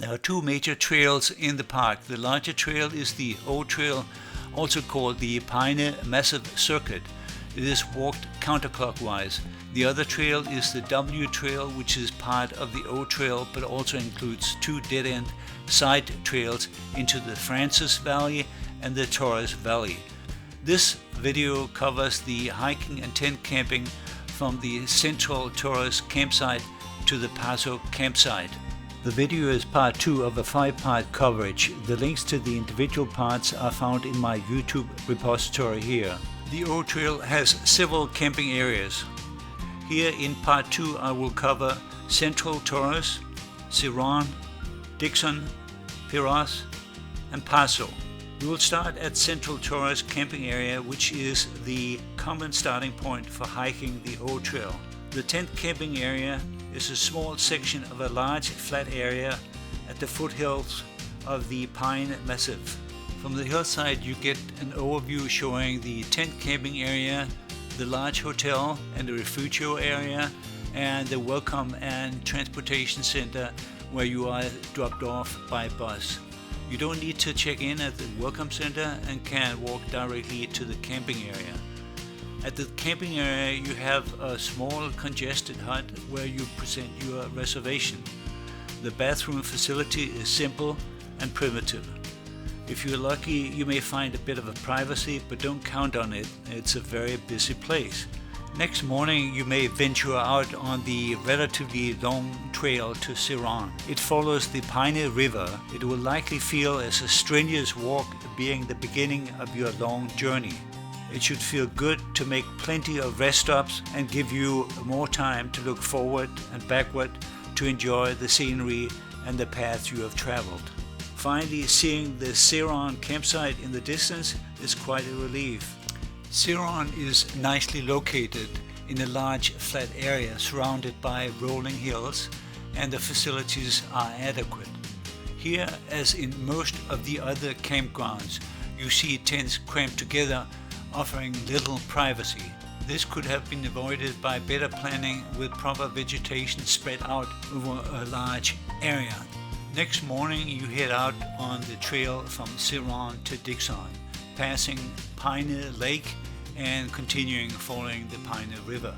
There are two major trails in the park. The larger trail is the O Trail, also called the Paine Massive Circuit. It is walked counterclockwise. The other trail is the W Trail, which is part of the O Trail but also includes two dead-end side trails into the Francis Valley and the Torres Valley. This video covers the hiking and tent camping from the central Torres campsite to the Paso campsite. The video is part 2 of a 5-part coverage. The links to the individual parts are found in my YouTube repository here. The O Trail has several camping areas. Here in part 2 I will cover Central Torres, Ciron, Dixon, Piras and Paso. We will start at Central Torres camping area, which is the common starting point for hiking the O Trail. The tent camping area is a small section of a large flat area at the foothills of the Pine Massif. From the hillside you get an overview showing the tent camping area, the large hotel and the refugio area, and the welcome and transportation center where you are dropped off by bus. You don't need to check in at the welcome center and can walk directly to the camping area. At the camping area you have a small congested hut where you present your reservation. The bathroom facility is simple and primitive. If you're lucky you may find a bit of a privacy, but don't count on it, it's a very busy place. Next morning you may venture out on the relatively long trail to Ciron. It follows the Paine River. It will likely feel as a strenuous walk, being the beginning of your long journey. It should feel good to make plenty of rest stops and give you more time to look forward and backward to enjoy the scenery and the path you have traveled. Finally, seeing the Ciron campsite in the distance is quite a relief. Ciron is nicely located in a large flat area surrounded by rolling hills, and the facilities are adequate. Here, as in most of the other campgrounds, you see tents cramped together, offering little privacy. This could have been avoided by better planning with proper vegetation spread out over a large area. Next morning you head out on the trail from Ciron to Dixon, passing Paine Lake and continuing following the Paine River.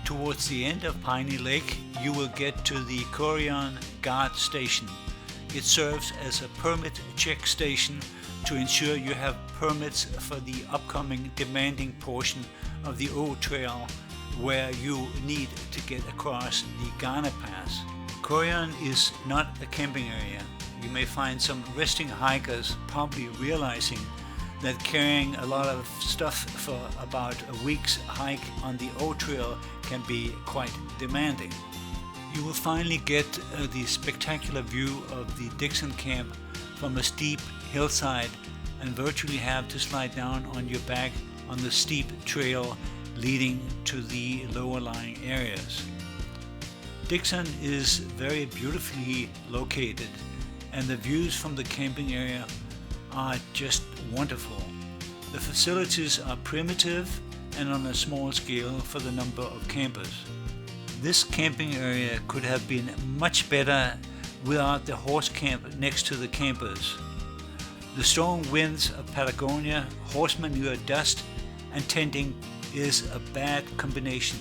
Towards the end of Paine Lake, you will get to the Corian Guard Station. It serves as a permit check station to ensure you have permits for the upcoming demanding portion of the O Trail, where you need to get across the Ghana Pass. Corian is not a camping area. You may find some resting hikers probably realizing that carrying a lot of stuff for about a week's hike on the O Trail can be quite demanding. You will finally get the spectacular view of the Dixon camp from a steep hillside and virtually have to slide down on your back on the steep trail leading to the lower lying areas. Dixon is very beautifully located and the views from the camping area are just wonderful. The facilities are primitive and on a small scale for the number of campers. This camping area could have been much better without the horse camp next to the campers. The strong winds of Patagonia, horse manure dust and tenting is a bad combination.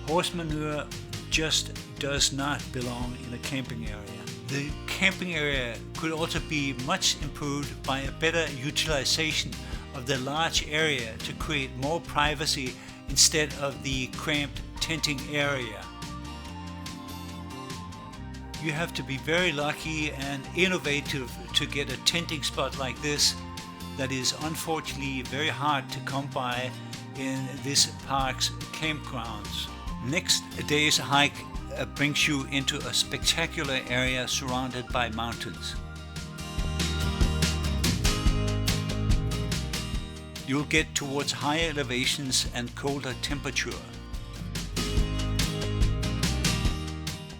Horse manure just does not belong in a camping area. The camping area could also be much improved by a better utilization of the large area to create more privacy instead of the cramped tenting area. You have to be very lucky and innovative to get a tenting spot like this that is unfortunately very hard to come by in this park's campgrounds. Next day's hike brings you into a spectacular area surrounded by mountains. you'll get towards higher elevations and colder temperature.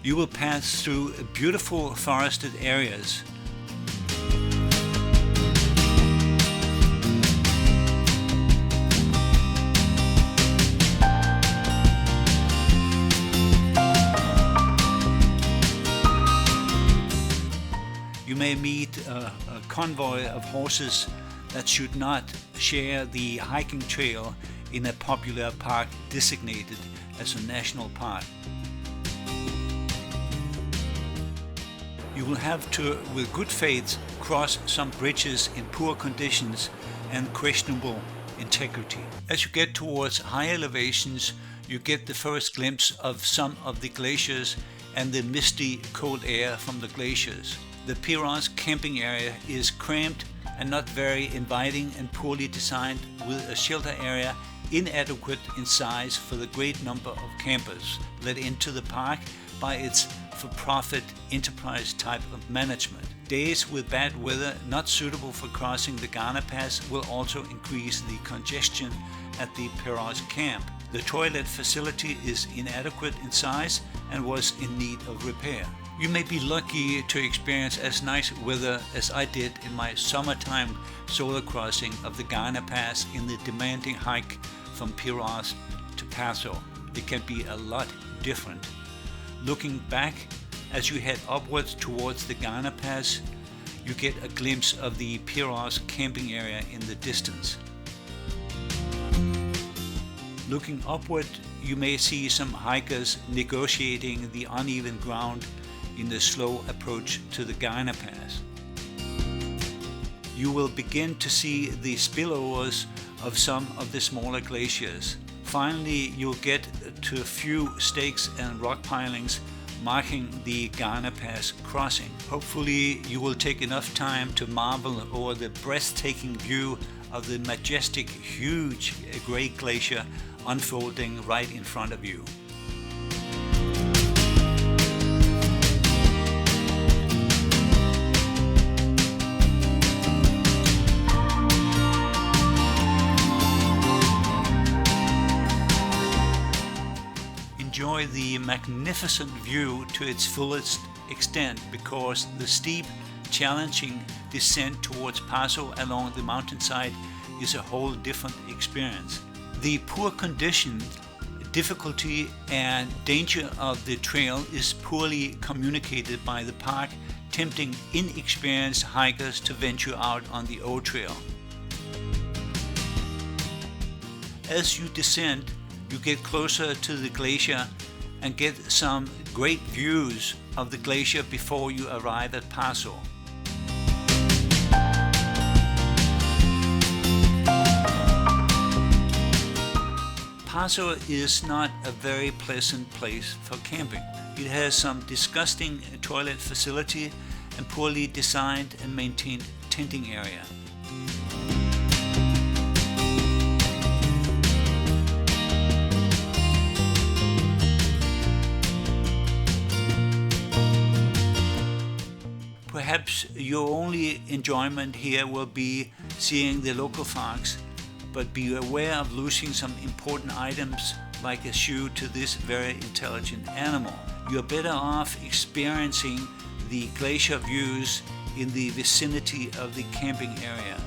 You will pass through beautiful forested areas. You may meet a convoy of horses that should not share the hiking trail in a popular park designated as a national park. You will have to, with good faith, cross some bridges in poor conditions and questionable integrity. As you get towards high elevations, you get the first glimpse of some of the glaciers and the misty, cold air from the glaciers. The Piros camping area is cramped and not very inviting and poorly designed, with a shelter area inadequate in size for the great number of campers let into the park by its for-profit enterprise type of management. Days with bad weather not suitable for crossing the Ghana Pass will also increase the congestion at the Piros camp. The toilet facility is inadequate in size and was in need of repair. You may be lucky to experience as nice weather as I did in my summertime solo crossing of the Ghana Pass in the demanding hike from Piros to Paso. It can be a lot different. Looking back, as you head upwards towards the Ghana Pass, you get a glimpse of the Piros camping area in the distance. Looking upward, you may see some hikers negotiating the uneven ground in the slow approach to the Ghana Pass. You will begin to see the spillovers of some of the smaller glaciers. Finally, you'll get to a few stakes and rock pilings marking the Ghana Pass crossing. Hopefully, you will take enough time to marvel over the breathtaking view of the majestic, huge Great Glacier unfolding right in front of you. Enjoy the magnificent view to its fullest extent, because the steep, challenging descent towards Paso along the mountainside is a whole different experience. The poor condition, difficulty and danger of the trail is poorly communicated by the park, tempting inexperienced hikers to venture out on the old trail. As you descend, you get closer to the glacier and get some great views of the glacier before you arrive at Paso. Paso is not a very pleasant place for camping. It has some disgusting toilet facility and poorly designed and maintained tenting area. Perhaps your only enjoyment here will be seeing the local fox, but be aware of losing some important items like a shoe to this very intelligent animal. You are better off experiencing the glacier views in the vicinity of the camping area.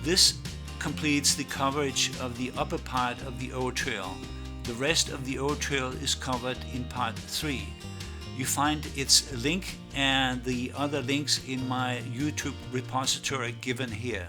This completes the coverage of the upper part of the old trail. The rest of the old trail is covered in part 3. You find its link and the other links in my YouTube repository given here.